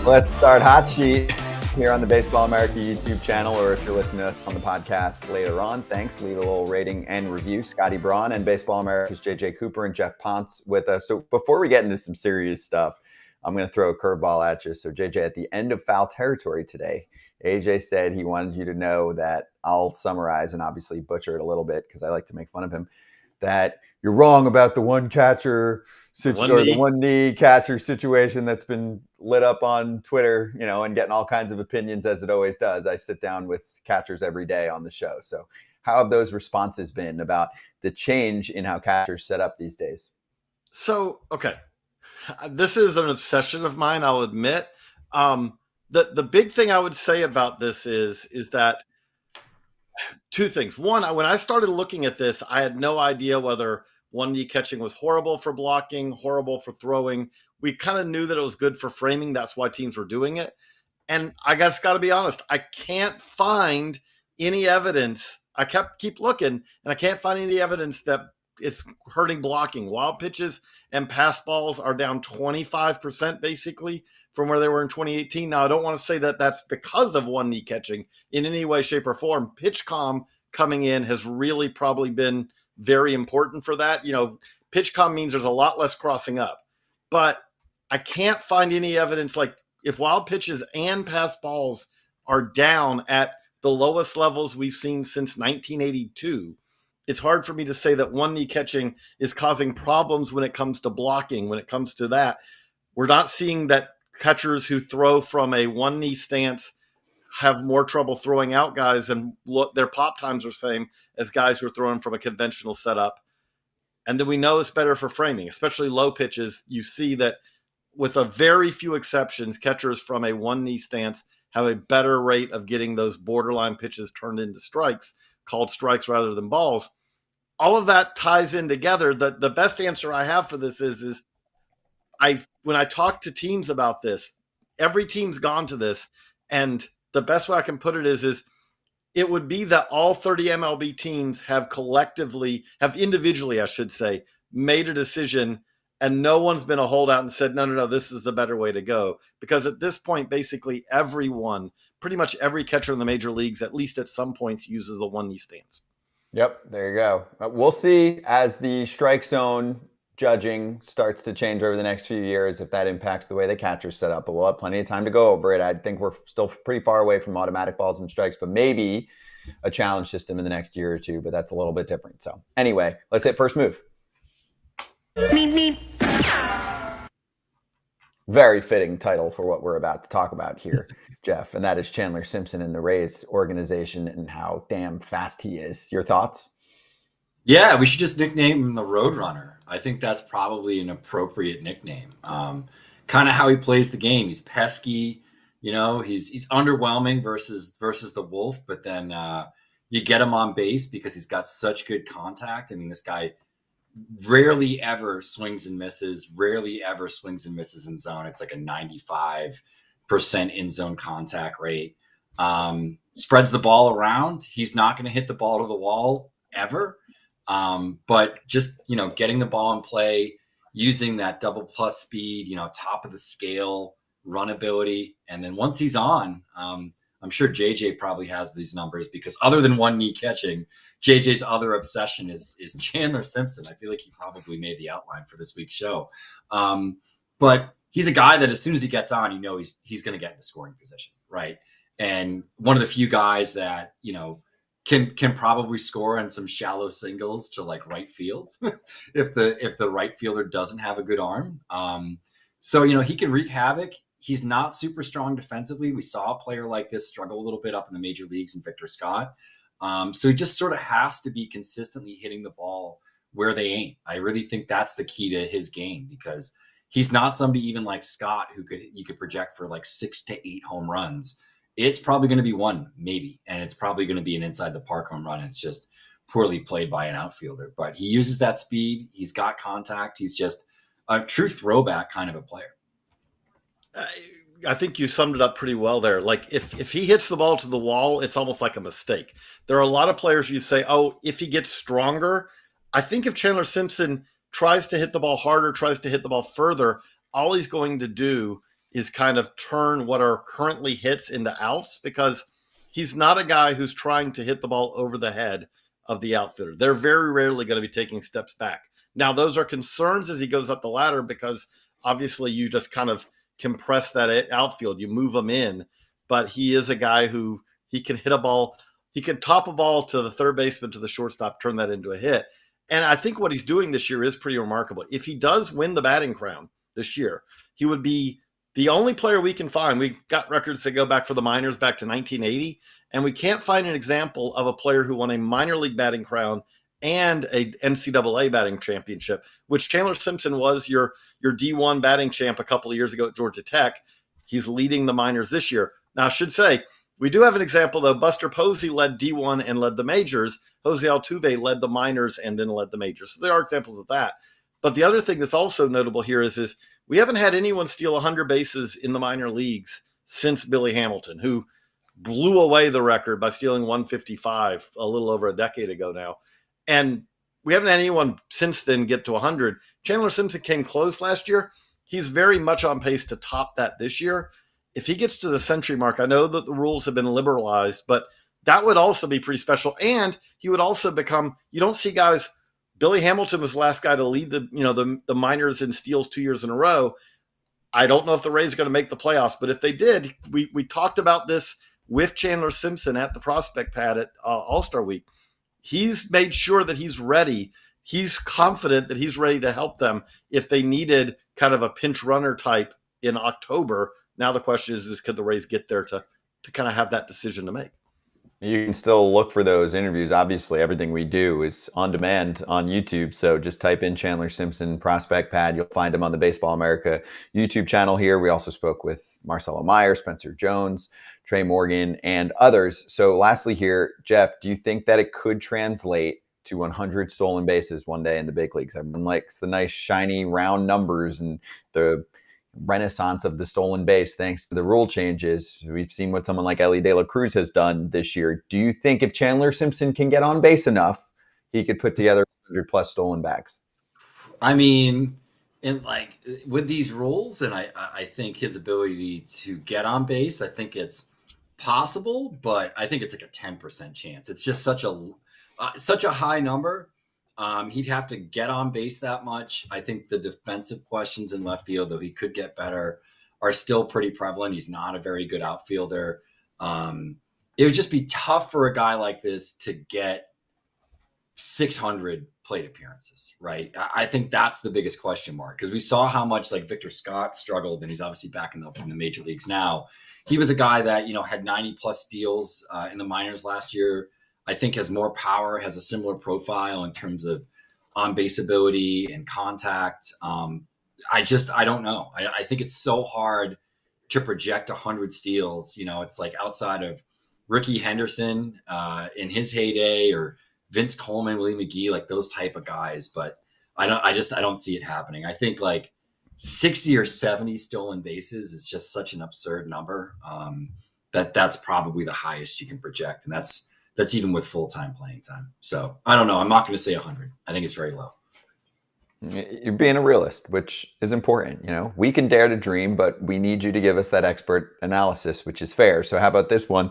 Let's start Hot Sheet here on the Baseball America YouTube channel, or if you're listening to us on the podcast later on, thanks. Leave a little rating and review. Scotty Braun and Baseball America's JJ Cooper and Geoff Pontes with us. So before we get into some serious stuff, I'm going to throw a curveball at you. So JJ, at the end of Foul Territory today, AJ said he wanted you to know that I'll summarize and obviously butcher it a little bit because I like to make fun of him, that you're wrong about the one catcher the one knee catcher situation that's been lit up on Twitter, and getting all kinds of opinions as it always does. I sit down with catchers every day on the show. So how have those responses been about the change in how catchers set up these days? So, okay. This is an obsession of mine, I'll admit. The big thing I would say about this is that two things. One, when I started looking at this, I had no idea whether one knee catching was horrible for blocking, horrible for throwing. We kind of knew that it was good for framing. That's why teams were doing it. And I just got to be honest, I can't find any evidence. I keep looking, and I can't find any evidence that it's hurting blocking. Wild pitches and pass balls are down 25% basically from where they were in 2018. Now, I don't want to say that that's because of one knee catching in any way, shape, or form. Pitch comm coming in has really probably been very important for that. Pitch comm means there's a lot less crossing up. But I can't find any evidence, like if wild pitches and pass balls are down at the lowest levels we've seen since 1982, it's hard for me to say that one knee catching is causing problems when it comes to blocking, when it comes to that. We're not seeing that catchers who throw from a one knee stance have more trouble throwing out guys, and their pop times are same as guys who are throwing from a conventional setup. And then we know it's better for framing, especially low pitches. You see that with a very few exceptions, catchers from a one knee stance have a better rate of getting those borderline pitches turned into strikes, called strikes rather than balls. All of that ties in together. The best answer I have for this is when I talk to teams about this, every team's gone to this, and the best way I can put it is it would be that all 30 MLB teams have individually, I should say, made a decision, and no one's been a holdout and said, no, this is the better way to go. Because at this point, basically pretty much every catcher in the major leagues, at least at some points, uses the one knee stance. Yep, there you go. We'll see as the strike zone judging starts to change over the next few years if that impacts the way the catcher's set up, but we'll have plenty of time to go over it. I think we're still pretty far away from automatic balls and strikes, but maybe a challenge system in the next year or two, but that's a little bit different. So anyway, let's hit first move. Very fitting title for what we're about to talk about here, Geoff, and that is Chandler Simpson in the Rays organization and how damn fast he is. Your thoughts? Yeah, we should just nickname him the Roadrunner. I think that's probably an appropriate nickname. Kind of how he plays the game. He's pesky, he's underwhelming versus the Wolf, but then you get him on base because he's got such good contact. I mean, this guy rarely ever swings and misses, in zone. It's like a 95% in zone contact rate. Spreads the ball around. He's not going to hit the ball to the wall ever. But just, getting the ball in play, using that double plus speed, top of the scale run ability. And then once he's on, I'm sure JJ probably has these numbers because other than one knee catching, JJ's other obsession is Chandler Simpson. I feel like he probably made the outline for this week's show. But he's a guy that as soon as he gets on, he's going to get into scoring position. Right. And one of the few guys that, can probably score on some shallow singles to like right field if the right fielder doesn't have a good arm. So he can wreak havoc. He's not super strong defensively. We saw a player like this struggle a little bit up in the major leagues in Victor Scott. So he just sort of has to be consistently hitting the ball where they aim. I really think that's the key to his game because he's not somebody even like Scott who you could project for like 6 to 8 home runs. It's probably going to be one, maybe, and it's probably going to be an inside the park home run. It's just poorly played by an outfielder, but he uses that speed. He's got contact. He's just a true throwback kind of a player. I think you summed it up pretty well there. Like if he hits the ball to the wall, it's almost like a mistake. There are a lot of players you say, oh, if he gets stronger. I think if Chandler Simpson tries to hit the ball harder, tries to hit the ball further, all he's going to do is kind of turn what are currently hits into outs, because he's not a guy who's trying to hit the ball over the head of the outfielder. They're very rarely going to be taking steps back. Now, those are concerns as he goes up the ladder, because obviously you just kind of compress that outfield. You move him in, but he is a guy who he can hit a ball. He can top a ball to the third baseman, to the shortstop, turn that into a hit. And I think what he's doing this year is pretty remarkable. If he does win the batting crown this year, he would be the only player we can find. We got records that go back for the minors back to 1980, and we can't find an example of a player who won a minor league batting crown and a NCAA batting championship, which Chandler Simpson was your D1 batting champ a couple of years ago at Georgia Tech. He's leading the minors this year. Now, I should say, we do have an example, though. Buster Posey led D1 and led the majors. Jose Altuve led the minors and then led the majors. So there are examples of that. But the other thing that's also notable here is we haven't had anyone steal 100 bases in the minor leagues since Billy Hamilton, who blew away the record by stealing 155 a little over a decade ago now. And we haven't had anyone since then get to 100. Chandler Simpson came close last year. He's very much on pace to top that this year. If he gets to the century mark, I know that the rules have been liberalized, but that would also be pretty special. And he would also become, you don't see guys, Billy Hamilton was the last guy to lead the minors in steals 2 years in a row. I don't know if the Rays are going to make the playoffs, but if they did, we talked about this with Chandler Simpson at the prospect pad at All-Star Week. He's made sure that he's ready. He's confident that he's ready to help them if they needed kind of a pinch runner type in October. Now the question is could the Rays get there to kind of have that decision to make? You can still look for those interviews. Obviously, everything we do is on demand on YouTube. So just type in Chandler Simpson Prospect Pad. You'll find him on the Baseball America YouTube channel here. We also spoke with Marcelo Meyer, Spencer Jones, Trey Morgan, and others. So lastly here, Jeff, do you think that it could translate to 100 stolen bases one day in the big leagues? Everyone likes the nice, shiny, round numbers and the renaissance of the stolen base thanks to the rule changes. We've seen what someone like Ellie De La Cruz has done this year. Do you think if Chandler Simpson can get on base enough, he could put together 100 plus stolen bags? I mean, with these rules, and I think his ability to get on base, I think it's possible, but I think it's like a 10% chance. It's just such a high number. He'd have to get on base that much. I think the defensive questions in left field, though he could get better, are still pretty prevalent. He's not a very good outfielder. It would just be tough for a guy like this to get 600 plate appearances, right? I think that's the biggest question mark, because we saw how much like Victor Scott struggled, and he's obviously back in the major leagues now. He was a guy that, had 90 plus steals in the minors last year. I think has more power, has a similar profile in terms of on-base ability and contact. I don't know. I think it's so hard to project 100 steals. It's like outside of Ricky Henderson in his heyday, or Vince Coleman, Willie McGee, like those type of guys. But I don't see it happening. I think like 60 or 70 stolen bases is just such an absurd number that's probably the highest you can project. And that's even with full-time playing time. So I don't know. I'm not going to say 100. I think it's very low. You're being a realist, which is important. We can dare to dream, but we need you to give us that expert analysis, which is fair. So how about this one?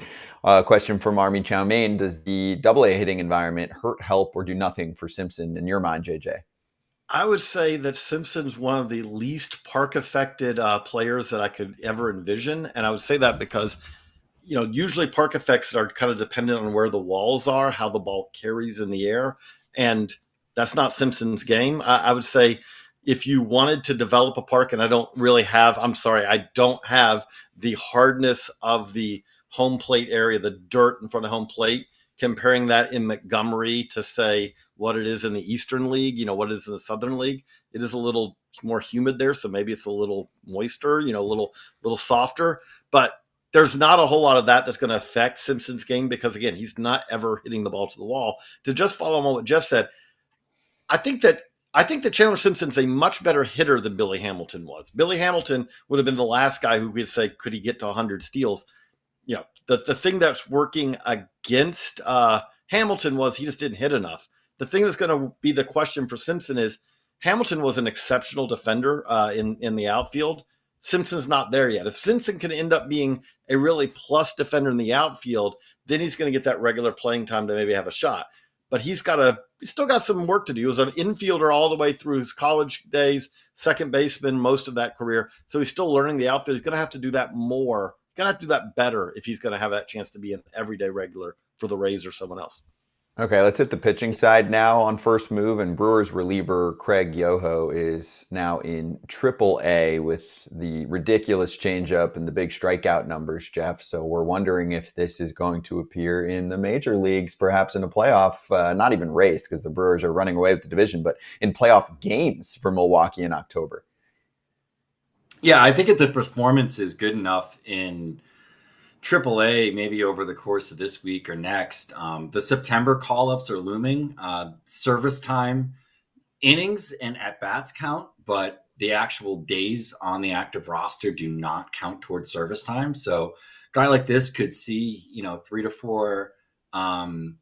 Question from Army Chow Mein. Does the AA hitting environment hurt, help, or do nothing for Simpson in your mind, JJ? I would say that Simpson's one of the least park-affected players that I could ever envision. And I would say that because usually park effects are kind of dependent on where the walls are, how the ball carries in the air. And that's not Simpson's game. I would say if you wanted to develop a park, and I don't have the hardness of the home plate area, the dirt in front of home plate, comparing that in Montgomery to say what it is in the Eastern League, what it is in the Southern League. It is a little more humid there. So maybe it's a little moister, a little softer, but there's not a whole lot of that's going to affect Simpson's game because, again, he's not ever hitting the ball to the wall. To just follow on what Jeff said, I think that Chandler Simpson's a much better hitter than Billy Hamilton was. Billy Hamilton would have been the last guy who could say, could he get to 100 steals? The thing that's working against Hamilton was he just didn't hit enough. The thing that's going to be the question for Simpson is Hamilton was an exceptional defender in the outfield. Simpson's not there yet. If Simpson can end up being a really plus defender in the outfield, then he's going to get that regular playing time to maybe have a shot. But he's still got some work to do. He was an infielder all the way through his college days, second baseman most of that career. So he's still learning the outfield. He's going to have to do that more. He's going to have to do that better if he's going to have that chance to be an everyday regular for the Rays or someone else. Okay, let's hit the pitching side now on First Move. And Brewers reliever Craig Yoho is now in Triple-A with the ridiculous changeup and the big strikeout numbers, Jeff. So we're wondering if this is going to appear in the major leagues, perhaps in a playoff, not even race, because the Brewers are running away with the division, but in playoff games for Milwaukee in October. Yeah, I think if the performance is good enough in AAA, maybe over the course of this week or next, the September call-ups are looming. Service time, innings and at-bats count, but the actual days on the active roster do not count towards service time. So a guy like this could see, 3 to 4, outings,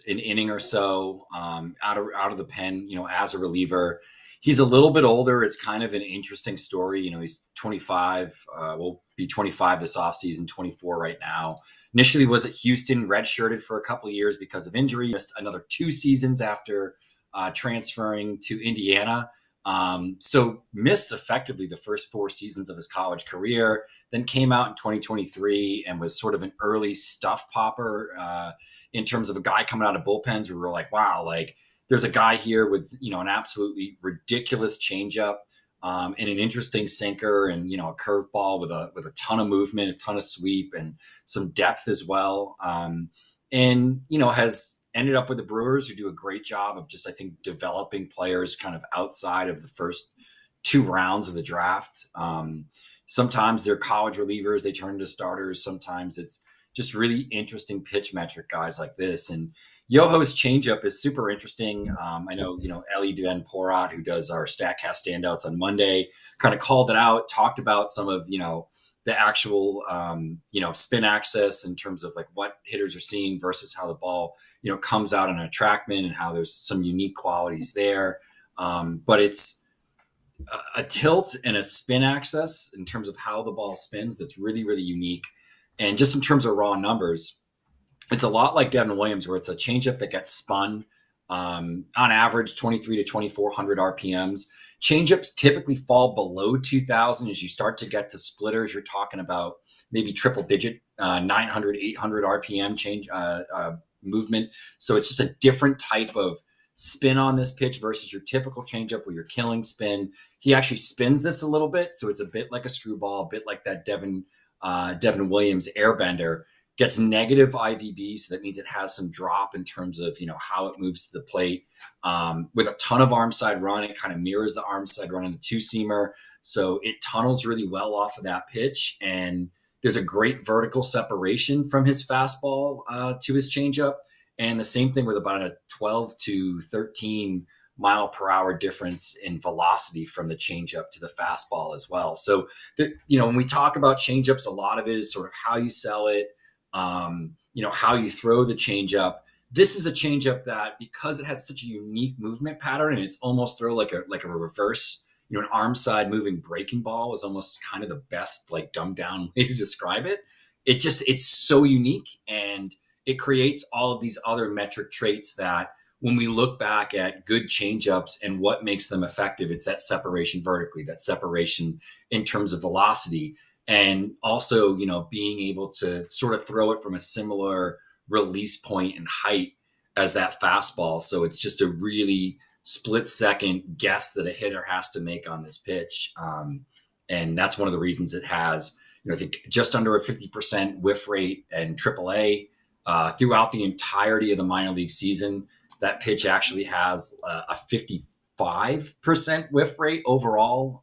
an inning or so, out of the pen, as a reliever. He's a little bit older. It's kind of an interesting story. He's 25, will be 25 this offseason, 24 right now. Initially was at Houston, redshirted for a couple of years because of injury. Missed another 2 seasons after transferring to Indiana. So missed effectively the first 4 seasons of his college career, then came out in 2023 and was sort of an early stuff popper in terms of a guy coming out of bullpens. We were like, wow, there's a guy here with, an absolutely ridiculous changeup and an interesting sinker and, a curveball with a ton of movement, a ton of sweep and some depth as well. And, has ended up with the Brewers, who do a great job of just, I think, developing players kind of outside of the first 2 rounds of the draft. Sometimes they're college relievers, they turn into starters. Sometimes it's just really interesting pitch metric guys like this. And Yoho's changeup is super interesting. I know, Ellie Van Porat, who does our StatCast standouts on Monday, kind of called it out, talked about some of, the actual, spin access in terms of what hitters are seeing versus how the ball, comes out on a TrackMan and how there's some unique qualities there. But it's a tilt and a spin access in terms of how the ball spins that's really, really unique. And just in terms of raw numbers, it's a lot like Devin Williams, where it's a changeup that gets spun on average 23 to 2,400 RPMs. Changeups typically fall below 2,000 as you start to get to splitters. You're talking about maybe triple digit 900, 800 RPM change movement. So it's just a different type of spin on this pitch versus your typical changeup where you're killing spin. He actually spins this a little bit, so it's a bit like a screwball, a bit like that Devin Williams airbender. Gets negative IVB, so that means it has some drop in terms of, how it moves to the plate. With a ton of arm side run, it kind of mirrors the arm side run in the 2-seamer. So it tunnels really well off of that pitch. And there's a great vertical separation from his fastball to his changeup. And the same thing with about a 12 to 13 mile per hour difference in velocity from the changeup to the fastball as well. So, when we talk about changeups, a lot of it is sort of how you sell it, how you throw the changeup. This is a changeup that, because it has such a unique movement pattern and it's almost throw like a reverse, an arm side moving breaking ball is almost kind of the best dumbed down way to describe it. It's so unique, and it creates all of these other metric traits that when we look back at good changeups and what makes them effective, it's that separation vertically, that separation in terms of velocity. And also, being able to sort of throw it from a similar release point and height as that fastball. So it's just a really split second guess that a hitter has to make on this pitch. And that's one of the reasons it has, I think just under a 50% whiff rate and AAA throughout the entirety of the minor league season. That pitch actually has a 55% whiff rate overall.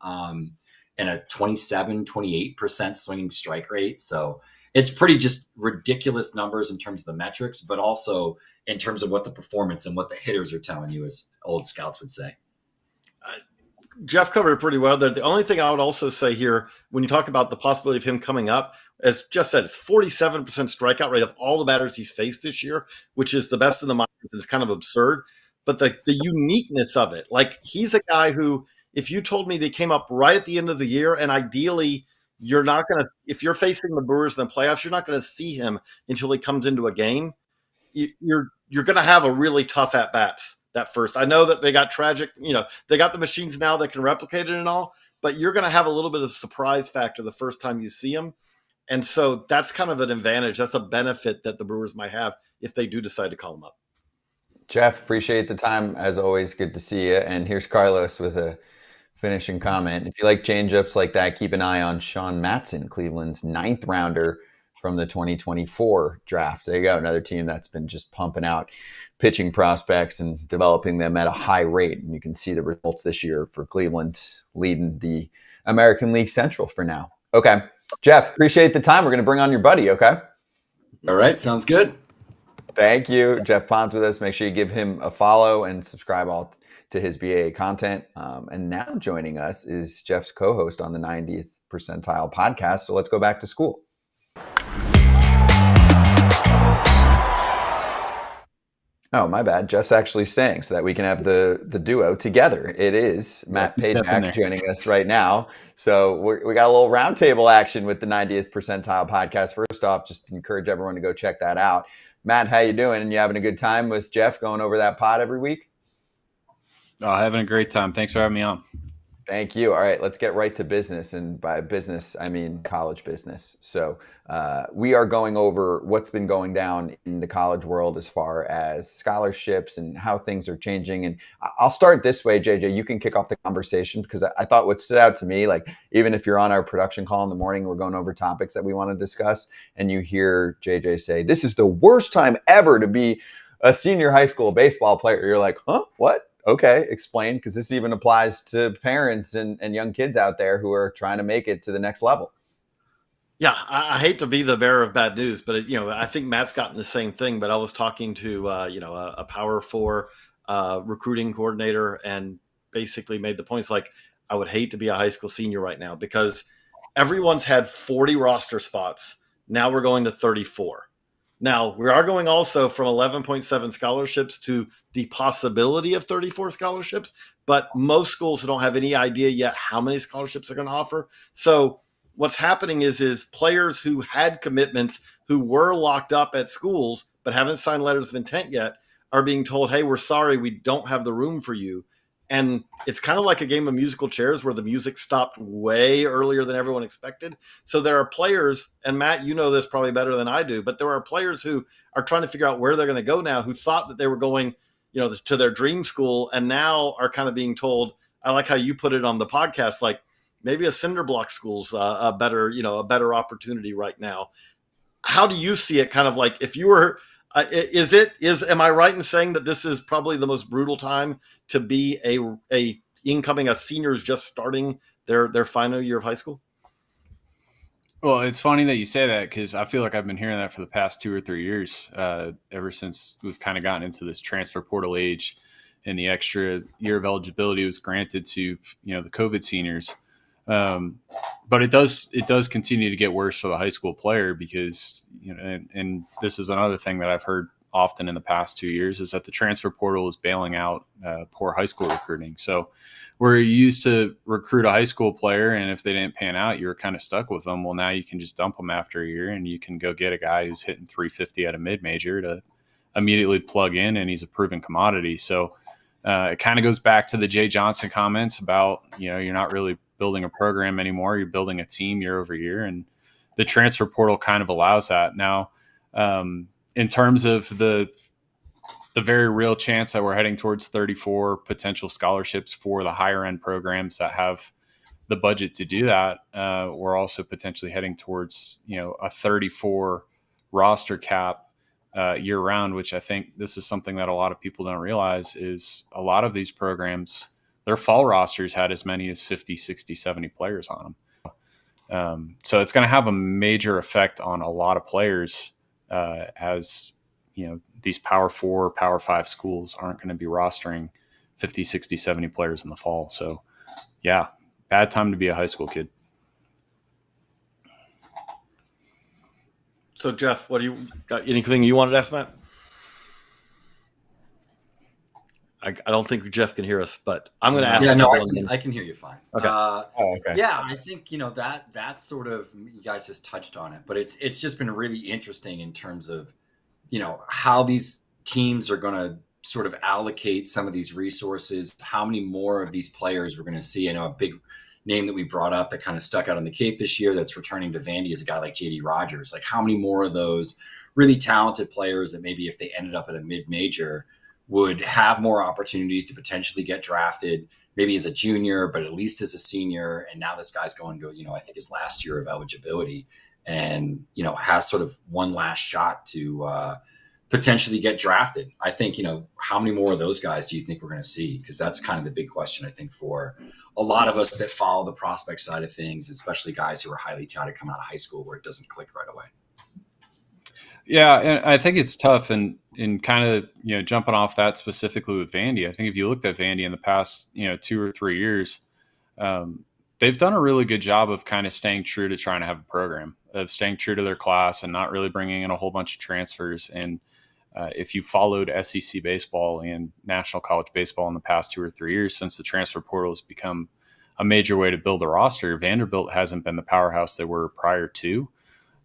And a 27-28% swinging strike rate. So it's pretty just ridiculous numbers in terms of the metrics, but also in terms of what the performance and what the hitters are telling you, as old scouts would say. Jeff covered it pretty well there. The only thing I would also say here, when you talk about the possibility of him coming up, as Jeff said, it's 47% strikeout rate of all the batters he's faced this year, which is the best in the minors. It's kind of absurd, but the uniqueness of it, he's a guy who, if you told me they came up right at the end of the year, and ideally you're not going to, if you're facing the Brewers in the playoffs, you're not going to see him until he comes into a game. You're going to have a really tough at bats that first. I know that they got tragic, they got the machines now that can replicate it and all, but you're going to have a little bit of surprise factor the first time you see him. And so that's kind of an advantage. That's a benefit that the Brewers might have if they do decide to call him up. Jeff, appreciate the time. As always, good to see you. And here's Carlos with a finishing comment. If you like change-ups like that, keep an eye on Sean Matson, Cleveland's 9th rounder from the 2024 draft. There you go. Another team that's been just pumping out pitching prospects and developing them at a high rate. And you can see the results this year for Cleveland leading the American League Central for now. Okay. Jeff, appreciate the time. We're going to bring on your buddy, okay? All right. Sounds good. Thank you. Geoff Pontes with us. Make sure you give him a follow and subscribe all to his BAA content. And now joining us is Jeff's co-host on the 90th Percentile podcast. So let's go back to school. Oh, my bad. Jeff's actually staying so that we can have the duo together. It is Matt Pajak joining us right now. So we got a little roundtable action with the 90th Percentile podcast. First off, just encourage everyone to go check that out. Matt, how you doing? And you having a good time with Jeff going over that pod every week? Oh, having a great time. Thanks for having me on. Thank you. All right, let's get right to business. And by business, I mean college business. So we are going over what's been going down in the college world as far as scholarships and how things are changing. And I'll start this way, JJ. You can kick off the conversation because I thought what stood out to me, like even if you're on our production call in the morning, we're going over topics that we want to discuss, and you hear JJ say, "This is the worst time ever to be a senior high school baseball player." You're like, huh? What? Okay, explain, because this even applies to parents and young kids out there who are trying to make it to the next level. Yeah, I hate to be the bearer of bad news, but I think Matt's gotten the same thing. But I was talking to a Power 4 recruiting coordinator, and basically made the points like, I would hate to be a high school senior right now because everyone's had 40 roster spots. Now we're going to 34. Now, we are going also from 11.7 scholarships to the possibility of 34 scholarships, but most schools don't have any idea yet how many scholarships they're going to offer. So what's happening is players who had commitments, who were locked up at schools but haven't signed letters of intent yet, are being told, hey, we're sorry, we don't have the room for you. And it's kind of like a game of musical chairs where the music stopped way earlier than everyone expected. So there are players, and Matt, you know this probably better than I do, but there are players who are trying to figure out where they're going to go now, who thought that they were going, to their dream school, and now are kind of being told, I like how you put it on the podcast, like maybe a cinder block school's a better opportunity right now. How do you see it? Kind of like if you were, am I right in saying that this is probably the most brutal time to be a seniors just starting their final year of high school? Well, it's funny that you say that because I feel like I've been hearing that for the past 2 or 3 years, ever since we've kind of gotten into this transfer portal age and the extra year of eligibility was granted to, the COVID seniors. But it does continue to get worse for the high school player because, and this is another thing that I've heard often in the past 2 years is that the transfer portal is bailing out poor high school recruiting. So where you used to recruit a high school player, and if they didn't pan out, you were kind of stuck with them. Well, now you can just dump them after a year, and you can go get a guy who's hitting 350 at a mid-major to immediately plug in, and he's a proven commodity. So it kind of goes back to the Jay Johnson comments about, you're not really building a program anymore. You're building a team year over year, and the transfer portal kind of allows that. Now, in terms of the very real chance that we're heading towards 34 potential scholarships for the higher end programs that have the budget to do that, we're also potentially heading towards, a 34 roster cap year round, which I think this is something that a lot of people don't realize is a lot of these programs, their fall rosters had as many as 50, 60, 70 players on them. So it's going to have a major effect on a lot of players as, these Power 4, Power 5 schools aren't going to be rostering 50, 60, 70 players in the fall. So, yeah, bad time to be a high school kid. So, Jeff, what do you got? Anything you wanted to ask Matt? I don't think Jeff can hear us, but I'm going to ask. Yeah, no, I can hear you fine. Okay. Okay. Yeah, I think that's sort of, you guys just touched on it, but it's just been really interesting in terms of how these teams are going to sort of allocate some of these resources, how many more of these players we're going to see. I know a big name that we brought up that kind of stuck out on the Cape this year that's returning to Vandy is a guy like JD Rogers. Like, how many more of those really talented players that maybe if they ended up at a mid-major would have more opportunities to potentially get drafted, maybe as a junior, but at least as a senior. And now this guy's going to, I think his last year of eligibility and, has sort of one last shot to potentially get drafted. I think, how many more of those guys do you think we're going to see? Because that's kind of the big question, I think, for a lot of us that follow the prospect side of things, especially guys who are highly touted coming out of high school where it doesn't click right away. Yeah, and I think it's tough, and kind of jumping off that specifically with Vandy. I think if you looked at Vandy in the past 2 or 3 years, they've done a really good job of kind of staying true to trying to have a program, of staying true to their class and not really bringing in a whole bunch of transfers. And if you followed SEC baseball and National College Baseball in the past 2 or 3 years, since the transfer portal has become a major way to build a roster, Vanderbilt hasn't been the powerhouse they were prior to.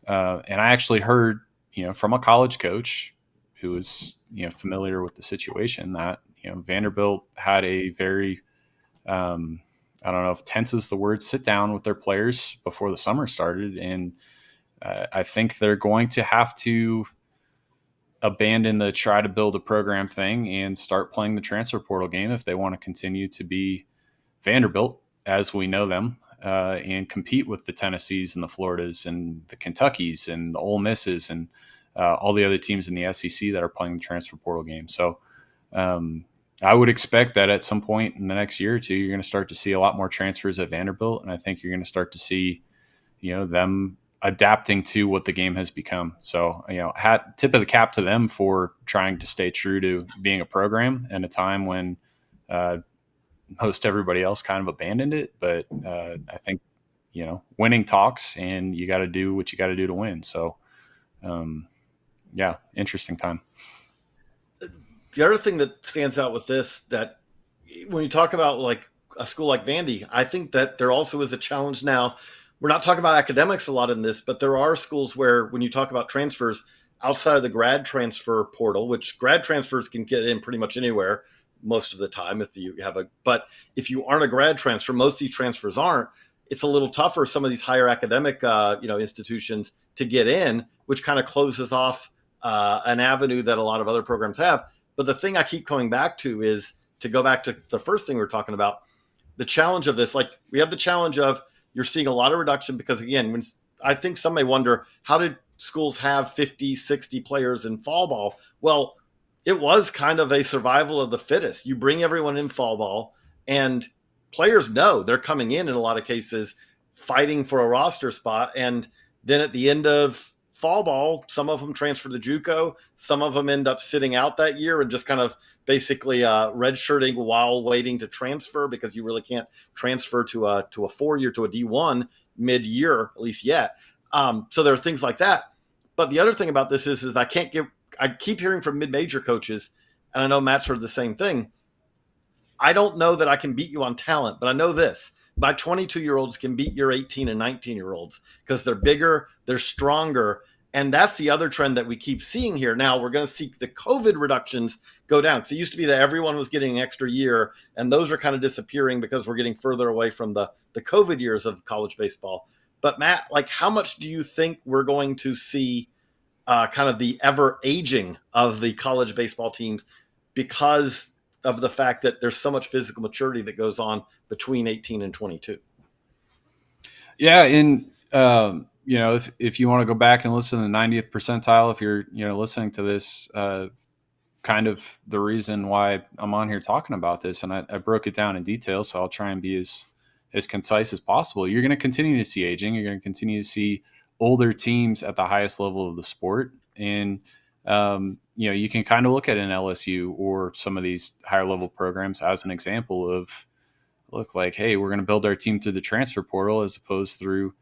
And I actually heard from a college coach who was, familiar with the situation that, Vanderbilt had a very, I don't know if tense is the word, sit down with their players before the summer started. And I think they're going to have to abandon the try to build a program thing and start playing the transfer portal game if they want to continue to be Vanderbilt as we know them, and compete with the Tennessees and the Floridas and the Kentuckys and the Ole Misses and all the other teams in the SEC that are playing the transfer portal game. So I would expect that at some point in the next year or two, you're going to start to see a lot more transfers at Vanderbilt. And I think you're going to start to see, them adapting to what the game has become. So, tip of the cap to them for trying to stay true to being a program in a time when most everybody else kind of abandoned it. But I think, winning talks, and you got to do what you got to do to win. So, yeah, interesting time. The other thing that stands out with this, that when you talk about like a school like Vandy, I think that there also is a challenge now. We're not talking about academics a lot in this, but there are schools where when you talk about transfers outside of the grad transfer portal, which grad transfers can get in pretty much anywhere most of the time but if you aren't a grad transfer, most of these transfers aren't, it's a little tougher, some of these higher academic institutions to get in, which kind of closes off an avenue that a lot of other programs have. But the thing I keep coming back to is to go back to the first thing we were talking about, the challenge of this. Like, we have the challenge of you're seeing a lot of reduction because, again, when I think some may wonder, how did schools have 50, 60 players in fall ball? Well, it was kind of a survival of the fittest. You bring everyone in fall ball, and players know they're coming in a lot of cases, fighting for a roster spot. And then at the end of fall ball, some of them transfer to JUCO. Some of them end up sitting out that year and just kind of basically redshirting while waiting to transfer, because you really can't transfer to a 4-year to a D1 mid-year, at least yet. So there are things like that. But the other thing about this is I keep hearing from mid-major coaches, and I know Matt's heard the same thing. I don't know that I can beat you on talent, but I know this. My 22-year-olds can beat your 18 and 19-year-olds because they're bigger, they're stronger. And that's the other trend that we keep seeing here. Now we're going to see the COVID reductions go down. Because it used to be that everyone was getting an extra year, and those are kind of disappearing because we're getting further away from the COVID years of college baseball. But Matt, like, how much do you think we're going to see kind of the ever aging of the college baseball teams because of the fact that there's so much physical maturity that goes on between 18 and 22? Yeah. And, if you want to go back and listen to the 90th percentile, if you're, listening to this, kind of the reason why I'm on here talking about this, and I broke it down in detail, so I'll try and be as concise as possible. You're going to continue to see aging. You're going to continue to see older teams at the highest level of the sport. And, you can kind of look at an LSU or some of these higher level programs as an example of, look, like, hey, we're going to build our team through the transfer portal as opposed through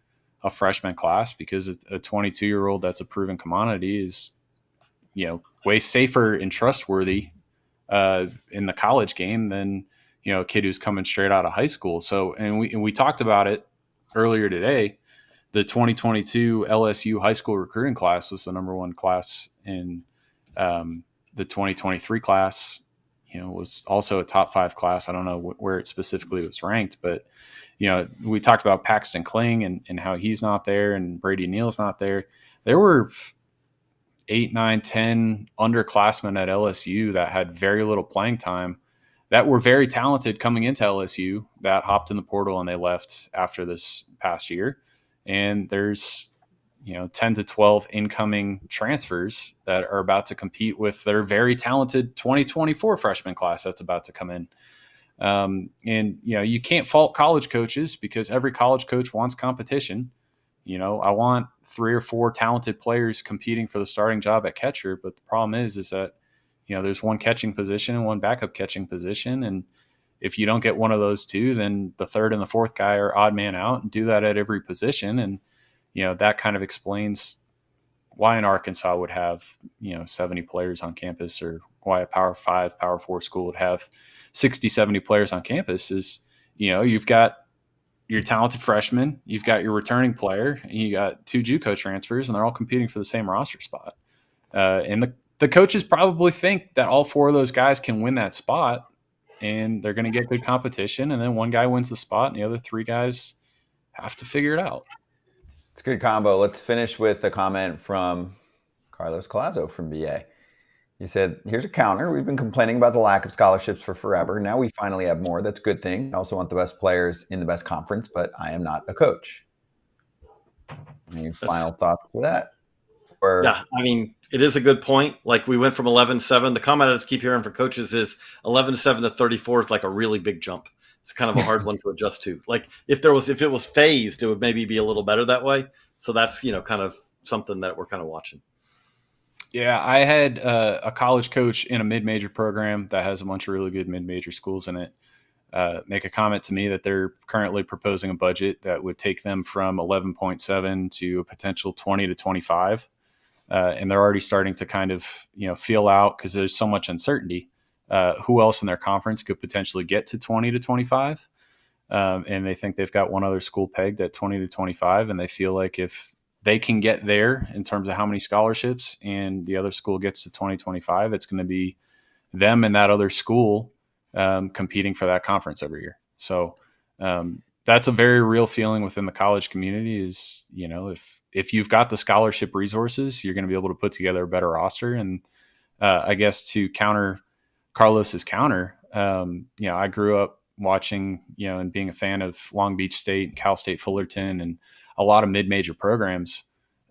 a freshman class, because a 22-year-old that's a proven commodity is, way safer and trustworthy in the college game than, a kid who's coming straight out of high school. So, and we talked about it earlier today. The 2022 LSU high school recruiting class was the number one class in the 2023 class, was also a top 5 class. I don't know where it specifically was ranked, but, we talked about Paxton Kling and how he's not there and Brady Neal's not there. There were 8, 9, 10 underclassmen at LSU that had very little playing time that were very talented coming into LSU that hopped in the portal and they left after this past year. And there's, 10 to 12 incoming transfers that are about to compete with their very talented 2024 freshman class that's about to come in. And, you can't fault college coaches because every college coach wants competition. I want 3 or 4 talented players competing for the starting job at catcher. But the problem is that, there's one catching position and one backup catching position. And if you don't get one of those two, then the third and the fourth guy are odd man out and do that at every position. And, that kind of explains why an Arkansas would have, 70 players on campus, or why a Power 5, Power 4 school would have 60, 70 players on campus is, you've got your talented freshman, you've got your returning player, and you got 2 JUCO transfers, and they're all competing for the same roster spot. And the coaches probably think that all 4 of those guys can win that spot, and they're going to get good competition. And then one guy wins the spot, and the other 3 guys have to figure it out. It's a good combo. Let's finish with a comment from Carlos Collazo from BA. He said, here's a counter. We've been complaining about the lack of scholarships for forever. Now we finally have more. That's a good thing. I also want the best players in the best conference, but I am not a coach. Any final thoughts for that? Yeah, I mean, it is a good point. Like, we went from 11-7. The comment I just keep hearing from coaches is 11-7 to 34 is like a really big jump. It's kind of a hard one to adjust to. Like, if it was phased, it would maybe be a little better that way. So that's, kind of something that we're kind of watching. Yeah, I had a college coach in a mid-major program that has a bunch of really good mid-major schools in it make a comment to me that they're currently proposing a budget that would take them from 11.7 to a potential 20 to 25. And they're already starting to kind of, feel out, because there's so much uncertainty. Who else in their conference could potentially get to 20 to 25? And they think they've got one other school pegged at 20 to 25. And they feel like if they can get there in terms of how many scholarships and the other school gets to 2025, it's going to be them and that other school competing for that conference every year. So that's a very real feeling within the college community is, if you've got the scholarship resources, you're going to be able to put together a better roster. And I guess to counter Carlos's counter, I grew up watching, and being a fan of Long Beach State, Cal State Fullerton, and a lot of mid-major programs.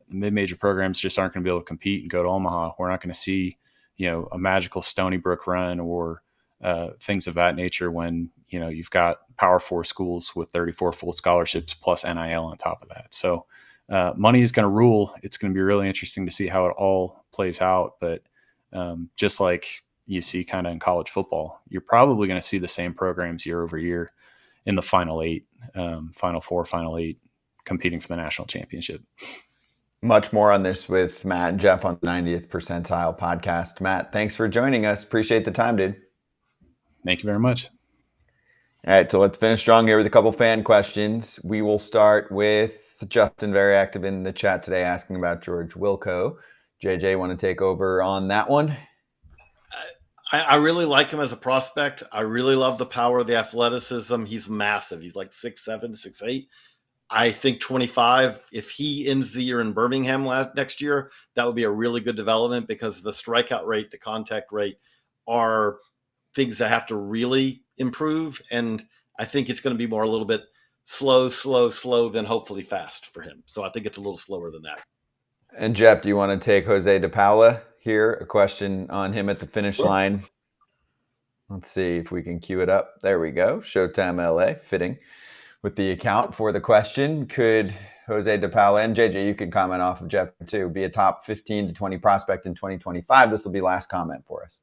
The mid-major programs just aren't going to be able to compete and go to Omaha. We're not going to see, a magical Stony Brook run or things of that nature when, you've got Power 4 schools with 34 full scholarships plus NIL on top of that. So money is going to rule. It's going to be really interesting to see how it all plays out. But just like you see kind of in college football, you're probably going to see the same programs year over year in the Final 8, Final 4, Final 8, competing for the national championship. Much more on this with Matt and Jeff on the 90th Percentile podcast. Matt, thanks for joining us. Appreciate the time, dude. Thank you very much. All right, so let's finish strong here with a couple fan questions. We will start with Justin, very active in the chat today, asking about George Wilco. JJ, want to take over on that one? I really like him as a prospect. I really love the power, the athleticism. He's massive. He's like 6'7", 6'8". I think 25, if he ends the year in Birmingham next year, that would be a really good development, because the strikeout rate, the contact rate are things that have to really improve. And I think it's going to be more a little bit slow than hopefully fast for him. So I think it's a little slower than that. And Jeff, do you want to take Jose De Paula here? A question on him at the finish line. Let's see if we can cue it up. There we go. Showtime LA, fitting with the account for the question. Could Jose De Paula, and JJ, you can comment off of Jeff too, be a top 15 to 20 prospect in 2025? This will be last comment for us.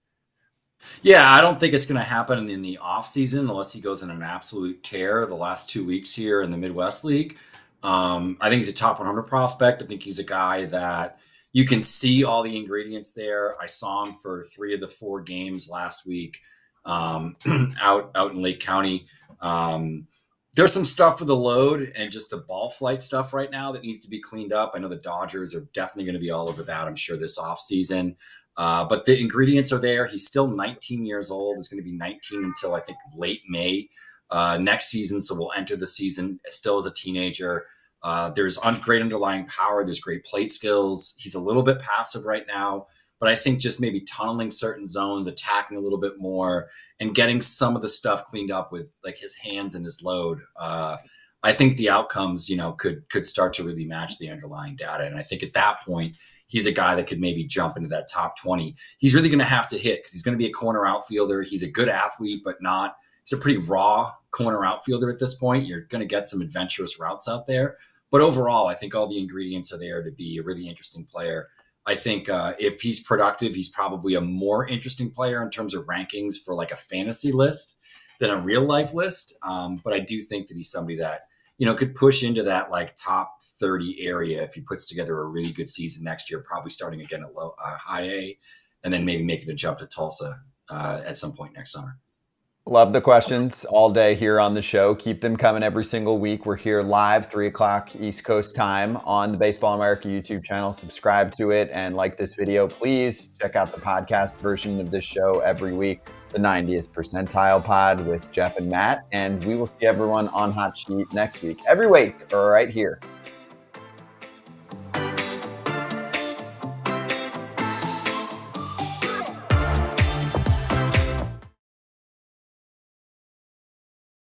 Yeah, I don't think it's going to happen in the offseason unless he goes in an absolute tear the last 2 weeks here in the Midwest League. I think he's a top 100 prospect. I think he's a guy that, You can see all the ingredients there. I saw him for 3 of the 4 games last week out in Lake County. There's some stuff with the load and just the ball flight stuff right now that needs to be cleaned up. I know the Dodgers are definitely going to be all over that, I'm sure, this offseason. But the ingredients are there. He's still 19 years old. He's going to be 19 until I think late May next season. So we'll enter the season still as a teenager. There's great underlying power. There's great plate skills. He's a little bit passive right now, but I think just maybe tunneling certain zones, attacking a little bit more, and getting some of the stuff cleaned up with like his hands and his load. I think the outcomes, could start to really match the underlying data. And I think at that point, he's a guy that could maybe jump into that top 20. He's really going to have to hit because he's going to be a corner outfielder. He's a good athlete, but he's a pretty raw corner outfielder at this point. You're going to get some adventurous routes out there. But overall, I think all the ingredients are there to be a really interesting player. I think if he's productive, he's probably a more interesting player in terms of rankings for like a fantasy list than a real life list. But I do think that he's somebody that, could push into that like top 30 area if he puts together a really good season next year, probably starting again at high A, and then maybe making a jump to Tulsa at some point next summer. Love the questions all day here on the show. Keep them coming every single week. We're here live 3:00 East Coast time on the Baseball America YouTube channel. Subscribe to it and like this video. Please check out the podcast version of this show every week, the 90th Percentile Pod with Jeff and Matt. And we will see everyone on Hot Sheet next week, every week, right here